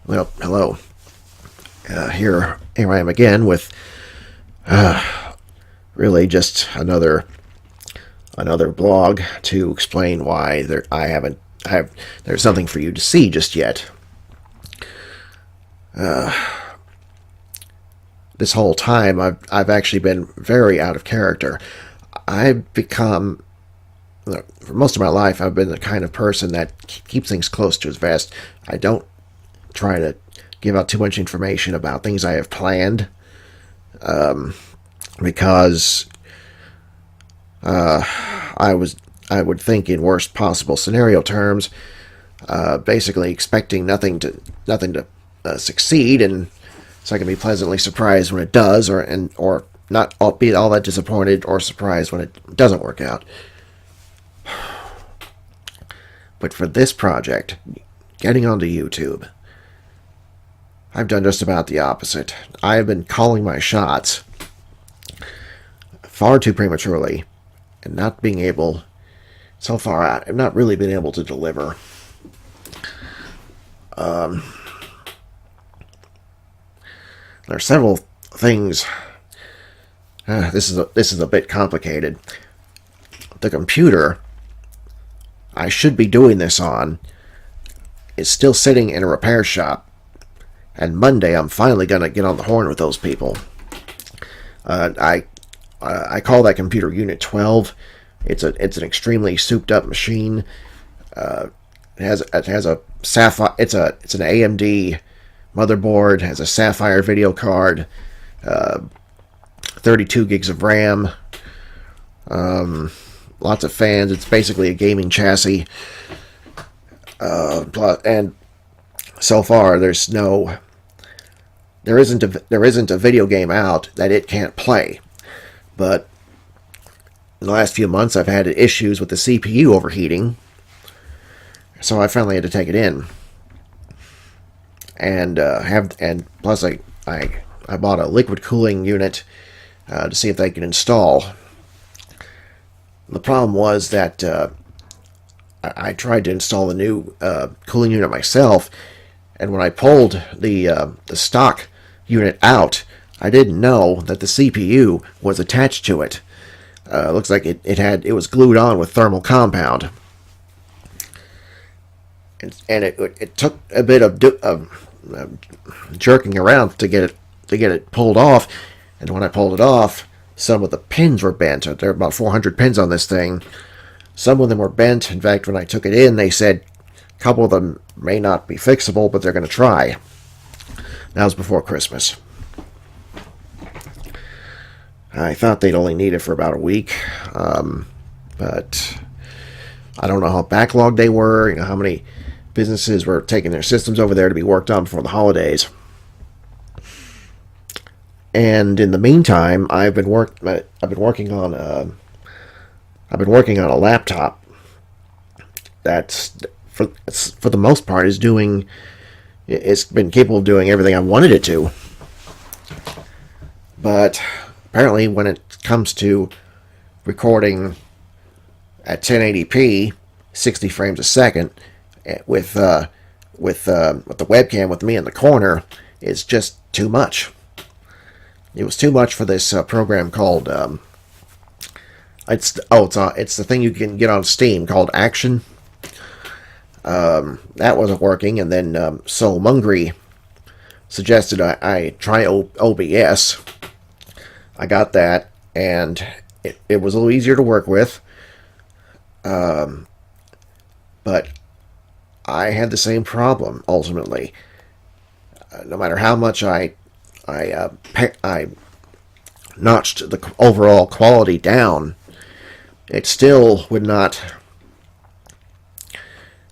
Well, hello. Here I am again with really just another blog to explain why there's nothing for you to see just yet. This whole time I've actually been very out of character. I've become for most of my life I've been the kind of person that keeps things close to his vest. I don't try to give out too much information about things I have planned, because I would think in worst possible scenario terms, basically expecting nothing to succeed, and so I can be pleasantly surprised when it does, or not be all that disappointed or surprised when it doesn't work out. But for this project, getting onto YouTube, I've done just about the opposite. I have been calling my shots far too prematurely and not being able, so far, I've not really been able to deliver. There are several things. This is a bit complicated. The computer I should be doing this on is still sitting in a repair shop. And Monday, I'm finally gonna get on the horn with those people. I call that computer Unit 12. It's an extremely souped up machine. It has a sapphire. It's an AMD motherboard. Has a Sapphire video card. 32 gigs of RAM. Lots of fans. It's basically a gaming chassis. And so far, there isn't a video game out that it can't play. But in the last few months, I've had issues with the CPU overheating, so I finally had to take it in. And plus I bought a liquid cooling unit to see if they can install. The problem was that I tried to install the new cooling unit myself. And when I pulled the stock unit out, I didn't know that the CPU was attached to it. Looks like it was glued on with thermal compound, and it took a bit of jerking around to get it pulled off. And when I pulled it off, some of the pins were bent. There are about 400 pins on this thing. Some of them were bent. In fact, when I took it in, they said a couple of them may not be fixable, but they're going to try. That was before Christmas. I thought they'd only need it for about a week, but I don't know how backlogged they were, how many businesses were taking their systems over there to be worked on before the holidays. And in the meantime, I've been working on a laptop that's for the most part it's been capable of doing everything I wanted it to. But apparently, when it comes to recording at 1080p, 60 frames a second, with the webcam with me in the corner, it's just too much. It was too much for this program called it's the thing you can get on Steam called Action. That wasn't working, and then Soul Mungry suggested I try OBS. I got that, and it was a little easier to work with. But I had the same problem ultimately. No matter how much I notched the overall quality down, it still would not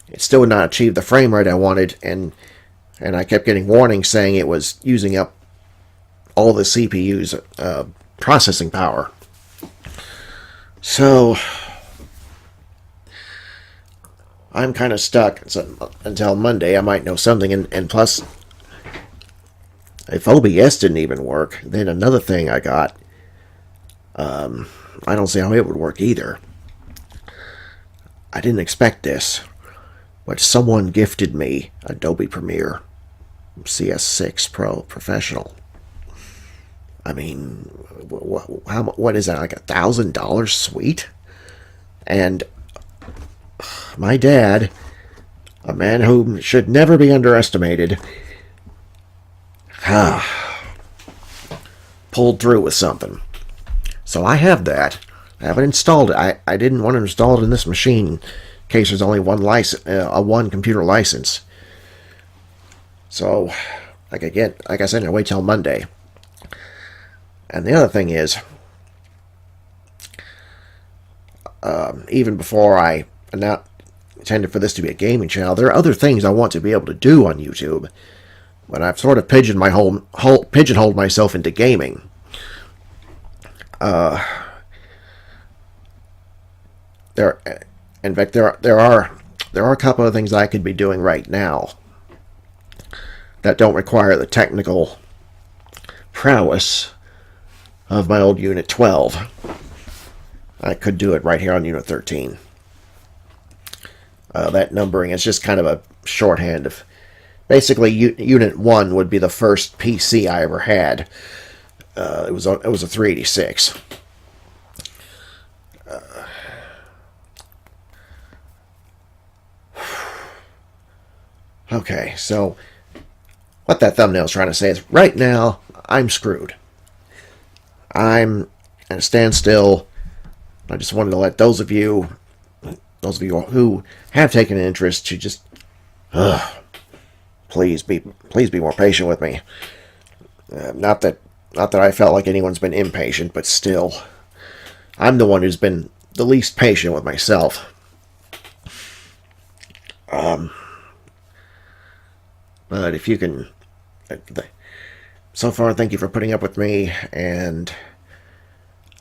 achieve the frame rate I wanted, and I kept getting warnings saying it was using up all the CPU's processing power. So I'm kind of stuck. So until Monday, I might know something, and plus, if OBS didn't even work, then another thing I got, I don't see how it would work either. I didn't expect this, but someone gifted me Adobe Premiere. CS6 Pro Professional. I mean, what is that, like $1,000 suite? And my dad, a man who should never be underestimated, pulled through with something. So I have that. I haven't installed it. I didn't want to install it in this machine in case there's only one license, one computer license. So, like I said, I'll wait till Monday. And the other thing is, even before I intended for this to be a gaming channel, there are other things I want to be able to do on YouTube. But I've sort of pigeonholed myself into gaming. In fact, there are a couple of things I could be doing right now that don't require the technical prowess of my old Unit 12. I could do it right here on Unit 13. That numbering is just kind of a shorthand of... Basically, Unit 1 would be the first PC I ever had. It was a 386. Okay, so what that thumbnail is trying to say is, right now, I'm screwed. I'm at a standstill. I just wanted to let those of you who have taken an interest to just, please be more patient with me. Not that I felt like anyone's been impatient, but still, I'm the one who's been the least patient with myself. But if you can, so far, thank you for putting up with me, and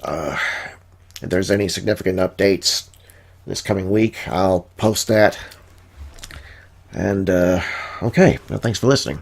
if there's any significant updates this coming week, I'll post that. And, okay, well, thanks for listening.